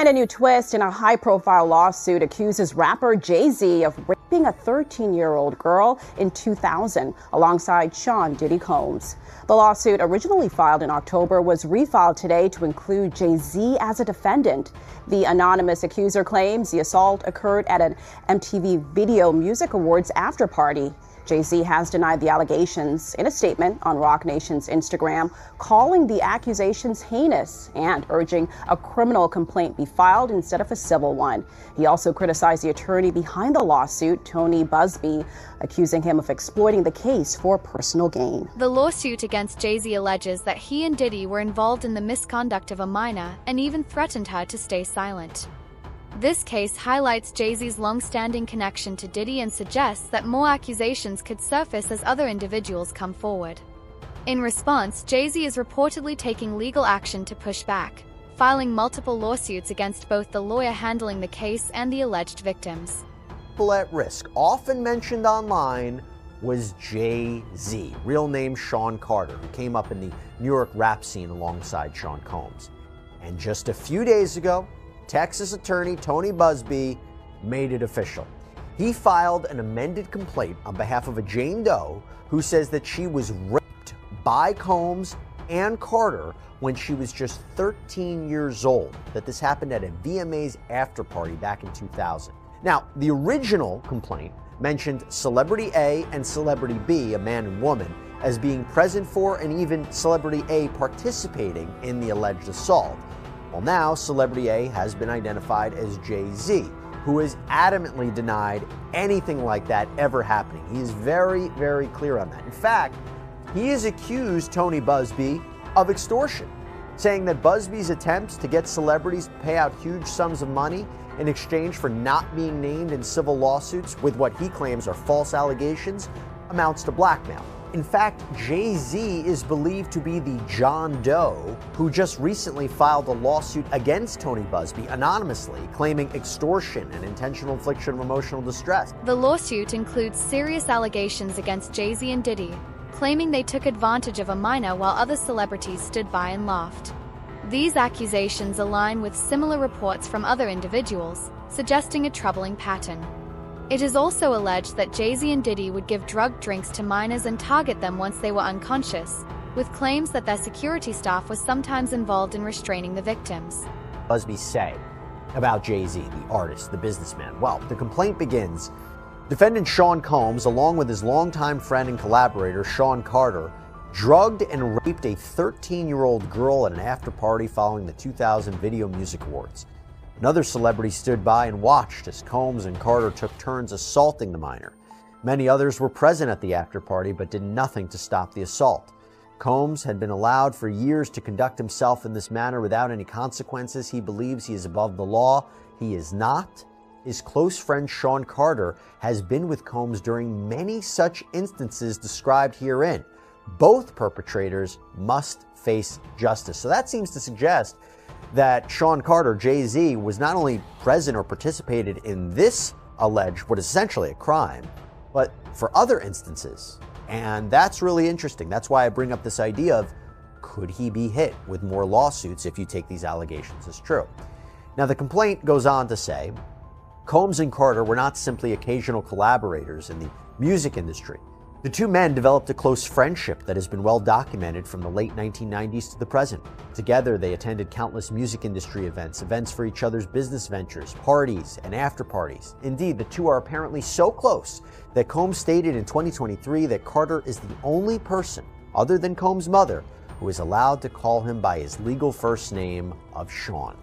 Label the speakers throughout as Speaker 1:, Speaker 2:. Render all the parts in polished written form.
Speaker 1: And a new twist in a high-profile lawsuit accuses rapper Jay-Z of raping a 13-year-old girl in 2000 alongside Sean Diddy Combs. The lawsuit, originally filed in October, was refiled today to include Jay-Z as a defendant. The anonymous accuser claims the assault occurred at an MTV Video Music Awards after-party. Jay-Z has denied the allegations in a statement on Roc Nation's Instagram, calling the accusations heinous and urging a criminal complaint be filed instead of a civil one. He also criticized the attorney behind the lawsuit, Tony Busby, accusing him of exploiting the case for personal gain.
Speaker 2: The lawsuit against Jay-Z alleges that he and Diddy were involved in the misconduct of a minor and even threatened her to stay silent. This case highlights Jay-Z's long-standing connection to Diddy and suggests that more accusations could surface as other individuals come forward. In response, Jay-Z is reportedly taking legal action to push back, filing multiple lawsuits against both the lawyer handling the case and the alleged victims.
Speaker 3: People at risk, often mentioned online, was Jay-Z, real name Sean Carter, who came up in the New York rap scene alongside Sean Combs. And just a few days ago, Texas attorney Tony Busby made it official. He filed an amended complaint on behalf of a Jane Doe who says that she was raped by Combs and Carter when she was just 13 years old, that this happened at a VMA's after party back in 2000. Now, the original complaint mentioned Celebrity A and Celebrity B, a man and woman, as being present for and even Celebrity A participating in the alleged assault. Well, now Celebrity A has been identified as Jay-Z, who has adamantly denied anything like that ever happening. He is very, very clear on that. In fact, he has accused Tony Busby of extortion, saying that Busby's attempts to get celebrities to pay out huge sums of money in exchange for not being named in civil lawsuits with what he claims are false allegations amounts to blackmail. In fact, Jay-Z is believed to be the John Doe who just recently filed a lawsuit against Tony Busby anonymously, claiming extortion and intentional infliction of emotional distress.
Speaker 2: The lawsuit includes serious allegations against Jay-Z and Diddy, claiming they took advantage of a minor while other celebrities stood by and laughed. These accusations align with similar reports from other individuals, suggesting a troubling pattern. It is also alleged that Jay-Z and Diddy would give drug drinks to minors and target them once they were unconscious, with claims that their security staff was sometimes involved in restraining the victims.
Speaker 3: Busby say about Jay-Z, the artist, the businessman? Well, the complaint begins, defendant Sean Combs, along with his longtime friend and collaborator Sean Carter, drugged and raped a 13-year-old girl at an after-party following the 2000 Video Music Awards. Another celebrity stood by and watched as Combs and Carter took turns assaulting the minor. Many others were present at the after-party but did nothing to stop the assault. Combs had been allowed for years to conduct himself in this manner without any consequences. He believes he is above the law. He is not. His close friend Sean Carter has been with Combs during many such instances described herein. Both perpetrators must face justice. So that seems to suggest that Sean Carter, Jay-Z, was not only present or participated in this alleged, what is essentially a crime, but for other instances. And that's really interesting. That's why I bring up this idea of, could he be hit with more lawsuits if you take these allegations as true? Now, the complaint goes on to say, Combs and Carter were not simply occasional collaborators in the music industry. The two men developed a close friendship that has been well documented from the late 1990s to the present. Together, they attended countless music industry events, events for each other's business ventures, parties, and after-parties. Indeed, the two are apparently so close that Combs stated in 2023 that Carter is the only person, other than Combs' mother, who is allowed to call him by his legal first name of Sean.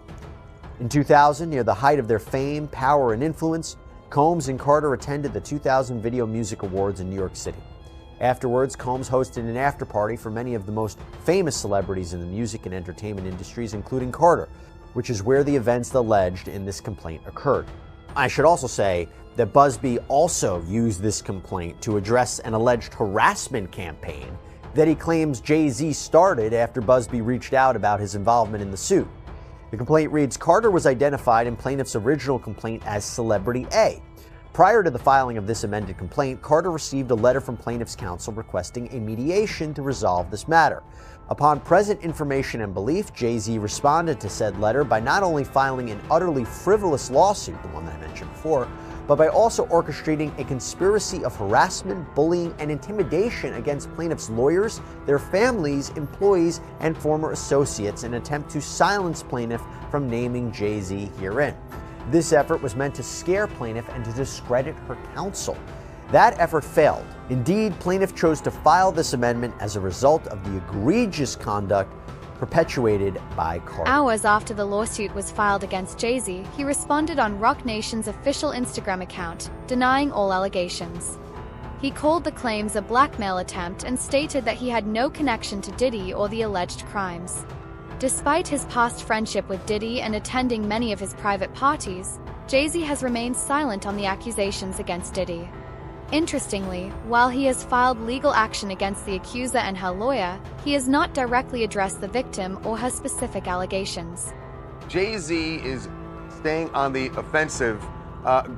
Speaker 3: In 2000, near the height of their fame, power, and influence, Combs and Carter attended the 2000 Video Music Awards in New York City. Afterwards, Combs hosted an after-party for many of the most famous celebrities in the music and entertainment industries, including Carter, which is where the events alleged in this complaint occurred. I should also say that Busby also used this complaint to address an alleged harassment campaign that he claims Jay-Z started after Busby reached out about his involvement in the suit. The complaint reads, Carter was identified in plaintiff's original complaint as Celebrity A. Prior to the filing of this amended complaint, Carter received a letter from plaintiff's counsel requesting a mediation to resolve this matter. Upon present information and belief, Jay-Z responded to said letter by not only filing an utterly frivolous lawsuit, the one that I mentioned before, but by also orchestrating a conspiracy of harassment, bullying, and intimidation against plaintiffs' lawyers, their families, employees, and former associates in an attempt to silence plaintiff from naming Jay-Z herein. This effort was meant to scare plaintiff and to discredit her counsel. That effort failed. Indeed, plaintiff chose to file this amendment as a result of the egregious conduct perpetuated by Carter.
Speaker 2: Hours after the lawsuit was filed against Jay-Z, he responded on Roc Nation's official Instagram account, denying all allegations. He called the claims a blackmail attempt and stated that he had no connection to Diddy or the alleged crimes. Despite his past friendship with Diddy and attending many of his private parties, Jay-Z has remained silent on the accusations against Diddy. Interestingly, while he has filed legal action against the accuser and her lawyer, he has not directly addressed the victim or her specific allegations.
Speaker 4: Jay-Z is staying on the offensive,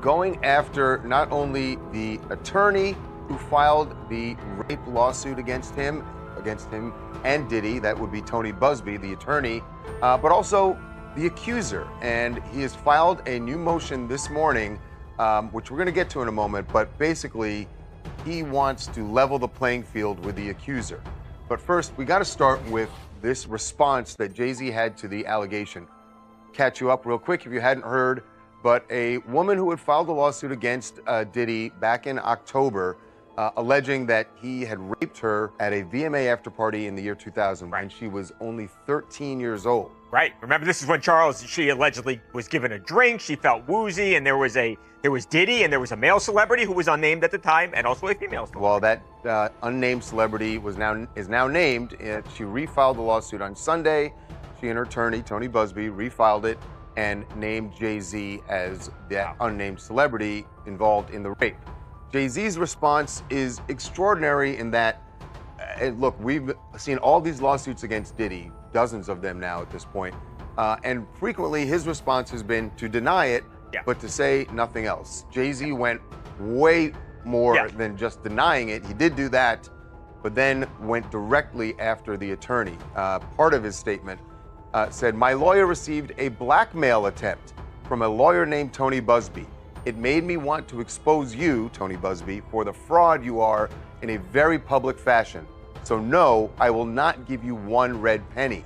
Speaker 4: going after not only the attorney who filed the rape lawsuit against him and Diddy, that would be Tony Busby, the attorney, but also the accuser. And he has filed a new motion this morning, which we're going to get to in a moment, but basically he wants to level the playing field with the accuser. But first, we got to start with this response that Jay-Z had to the allegation. Catch you up real quick if you hadn't heard, but a woman who had filed a lawsuit against Diddy back in October, alleging that he had raped her at a VMA after party in the year 2000 when she was only 13 years old.
Speaker 5: Right. Remember, this is when she allegedly was given a drink. She felt woozy, and there was Diddy, and there was a male celebrity who was unnamed at the time, and also a female celebrity.
Speaker 4: Well, that unnamed celebrity is now named. She refiled the lawsuit on Sunday. She and her attorney, Tony Busby, refiled it and named Jay-Z as that unnamed celebrity involved in the rape. Jay-Z's response is extraordinary in that, look, we've seen all these lawsuits against Diddy, dozens of them now at this point, and frequently his response has been to deny it, but to say nothing else. Jay-Z went way more than just denying it. He did do that, but then went directly after the attorney. Part of his statement said, "My lawyer received a blackmail attempt from a lawyer named Tony Busby. It made me want to expose you, Tony Busby, for the fraud you are in a very public fashion. So no, I will not give you one red penny."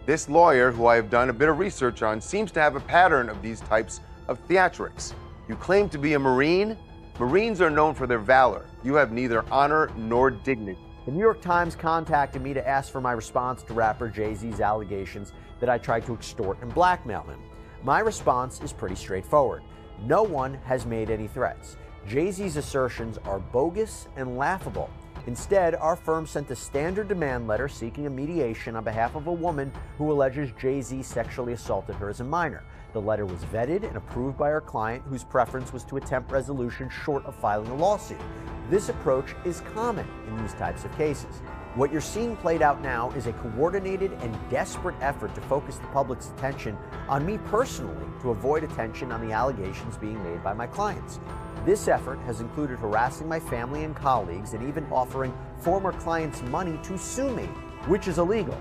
Speaker 4: This lawyer, who I have done a bit of research on, seems to have a pattern of these types of theatrics. You claim to be a Marine? Marines are known for their valor. You have neither honor nor dignity.
Speaker 3: The New York Times contacted me to ask for my response to rapper Jay-Z's allegations that I tried to extort and blackmail him. My response is pretty straightforward. No one has made any threats. Jay-Z's assertions are bogus and laughable. Instead, our firm sent a standard demand letter seeking a mediation on behalf of a woman who alleges Jay-Z sexually assaulted her as a minor. The letter was vetted and approved by our client, whose preference was to attempt resolution short of filing a lawsuit. This approach is common in these types of cases. What you're seeing played out now is a coordinated and desperate effort to focus the public's attention on me personally to avoid attention on the allegations being made by my clients. This effort has included harassing my family and colleagues and even offering former clients money to sue me, which is illegal.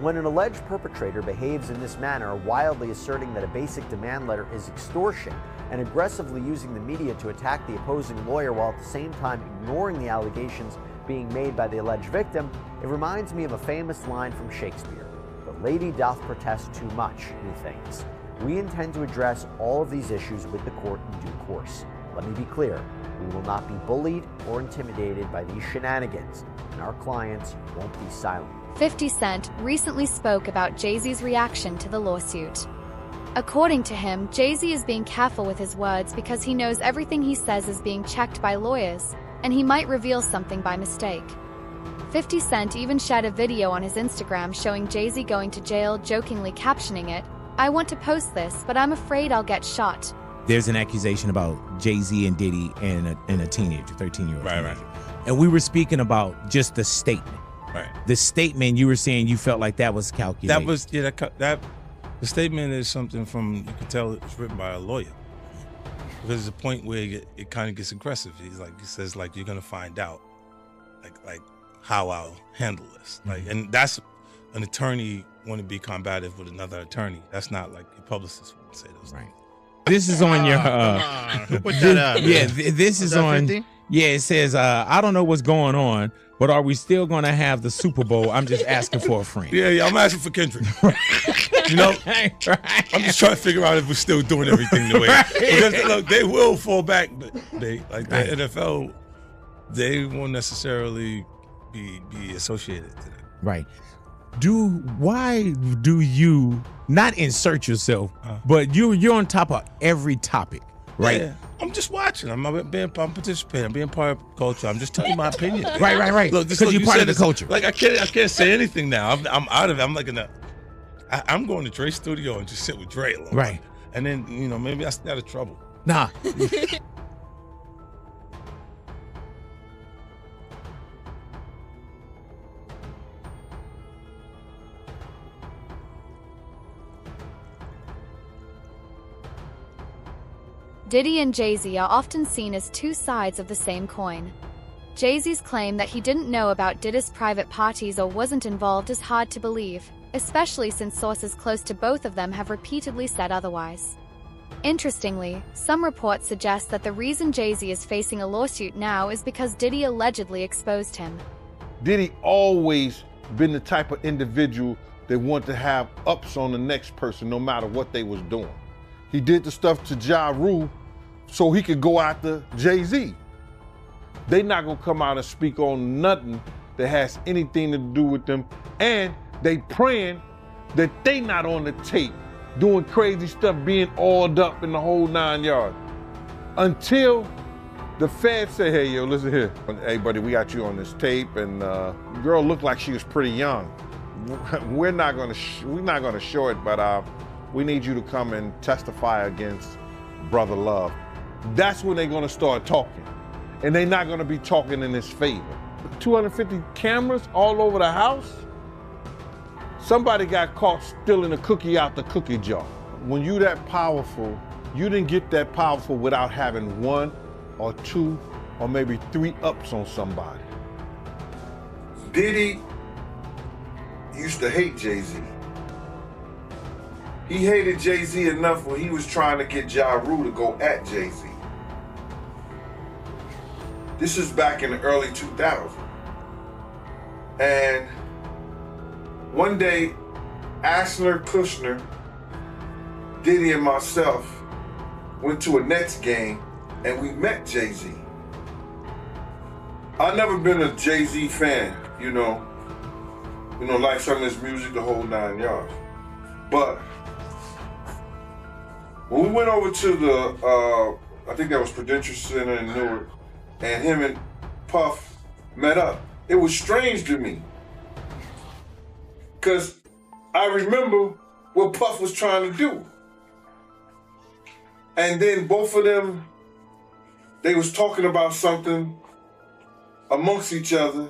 Speaker 3: When an alleged perpetrator behaves in this manner, wildly asserting that a basic demand letter is extortion and aggressively using the media to attack the opposing lawyer while at the same time ignoring the allegations being made by the alleged victim, it reminds me of a famous line from Shakespeare: "The lady doth protest too much, methinks." We intend to address all of these issues with the court in due course. Let me be clear, we will not be bullied or intimidated by these shenanigans, and our clients won't be silent.
Speaker 2: 50 Cent recently spoke about Jay-Z's reaction to the lawsuit. According to him, Jay-Z is being careful with his words because he knows everything he says is being checked by lawyers, and he might reveal something by mistake. 50 Cent even shared a video on his Instagram showing Jay-Z going to jail, jokingly captioning it, "I want to post this, but I'm afraid I'll get shot."
Speaker 6: There's an accusation about Jay-Z and Diddy and a teenager, 13-year-old teenager.
Speaker 7: Right.
Speaker 6: And we were speaking about just the statement.
Speaker 7: Right.
Speaker 6: The statement, you were saying you felt like that was calculated.
Speaker 7: That was, that the statement is something from, you can tell it's written by a lawyer. Because there's a point where it kind of gets aggressive. He says, you're going to find out. Like, how I'll handle this. Like, and that's an attorney want to be combative with another attorney. That's not like a publicist would say those things.
Speaker 6: This is on your.
Speaker 8: Put that up.
Speaker 6: Yeah, this is on.
Speaker 8: 50?
Speaker 6: Yeah, it says, I don't know what's going on, but are we still going to have the Super Bowl? I'm just asking for a friend.
Speaker 7: Yeah, I'm asking for Kendrick. You know, I'm just trying to figure out if we're still doing everything the way. Because look, they will fall back, but they like the NFL, they won't necessarily be associated to that.
Speaker 6: Right. Why do you not insert yourself, but you're on top of every topic, right?
Speaker 7: Yeah. I'm just watching. I'm participating. I'm being part of culture. I'm just telling my opinion.
Speaker 6: Right.
Speaker 7: Look,
Speaker 6: because you're part of the culture.
Speaker 7: Like I can't say anything now. I'm out of it. I'm like I'm going to Dre's studio and just sit with Dre alone.
Speaker 6: Right.
Speaker 7: And then maybe I stay out of trouble.
Speaker 6: Nah.
Speaker 2: Diddy and Jay-Z are often seen as two sides of the same coin. Jay-Z's claim that he didn't know about Diddy's private parties or wasn't involved is hard to believe, especially since sources close to both of them have repeatedly said otherwise. Interestingly, some reports suggest that the reason Jay-Z is facing a lawsuit now is because Diddy allegedly exposed him.
Speaker 9: Diddy always been the type of individual that wanted to have ups on the next person no matter what they was doing. He did the stuff to Ja Rule so he could go after Jay-Z. They not gonna come out and speak on nothing that has anything to do with them, and they praying that they not on the tape doing crazy stuff, being oiled up in the whole 9 yards. Until the feds say, hey, yo, listen here. Hey, buddy, we got you on this tape, and the girl looked like she was pretty young. We're not gonna show it, but we need you to come and testify against Brother Love. That's when they're gonna start talking. And they're not gonna be talking in his favor. 250 cameras all over the house? Somebody got caught stealing a cookie out the cookie jar. When you that powerful, you didn't get that powerful without having 1 or 2 or maybe 3 ups on somebody.
Speaker 10: Diddy used to hate Jay-Z. He hated Jay-Z enough when he was trying to get Ja Rule to go at Jay-Z. This is back in the early 2000s. And one day, Ashler, Kushner, Diddy, and myself went to a Nets game and we met Jay-Z. I've never been a Jay-Z fan, like some of his music, the whole 9 yards. But when we went over to the, I think that was Prudential Center in Newark, and him and Puff met up, it was strange to me. Because I remember what Puff was trying to do. And then both of them, they was talking about something amongst each other,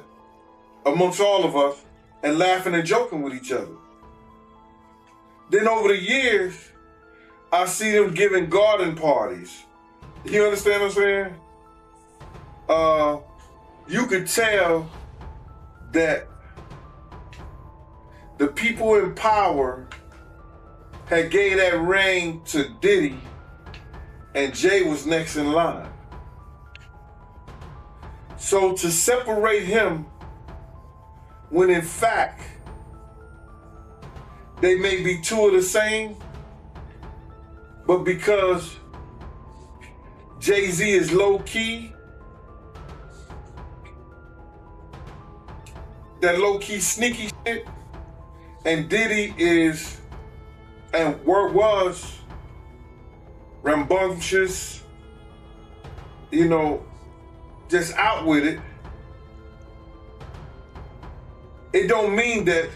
Speaker 10: amongst all of us, and laughing and joking with each other. Then over the years, I see them giving garden parties. You understand what I'm saying? You could tell that the people in power had gave that reign to Diddy, and Jay was next in line. So to separate him, when in fact, they may be two of the same, but because Jay-Z is low-key, that low-key sneaky shit, and Diddy is, and was, rambunctious, just out with it. It don't mean that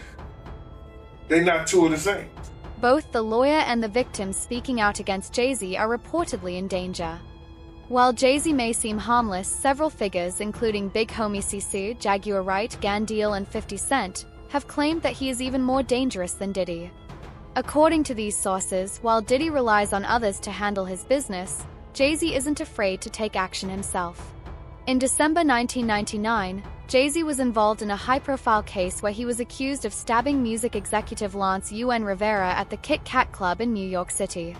Speaker 10: they're not two of the same.
Speaker 2: Both the lawyer and the victim speaking out against Jay-Z are reportedly in danger. While Jay-Z may seem harmless, several figures, including Big Homie CC, Jaguar Wright, Gandeal, and 50 Cent, have claimed that he is even more dangerous than Diddy. According to these sources, while Diddy relies on others to handle his business, Jay-Z isn't afraid to take action himself. In December 1999, Jay-Z was involved in a high-profile case where he was accused of stabbing music executive Lance UN Rivera at the Kit Kat Club in New York City.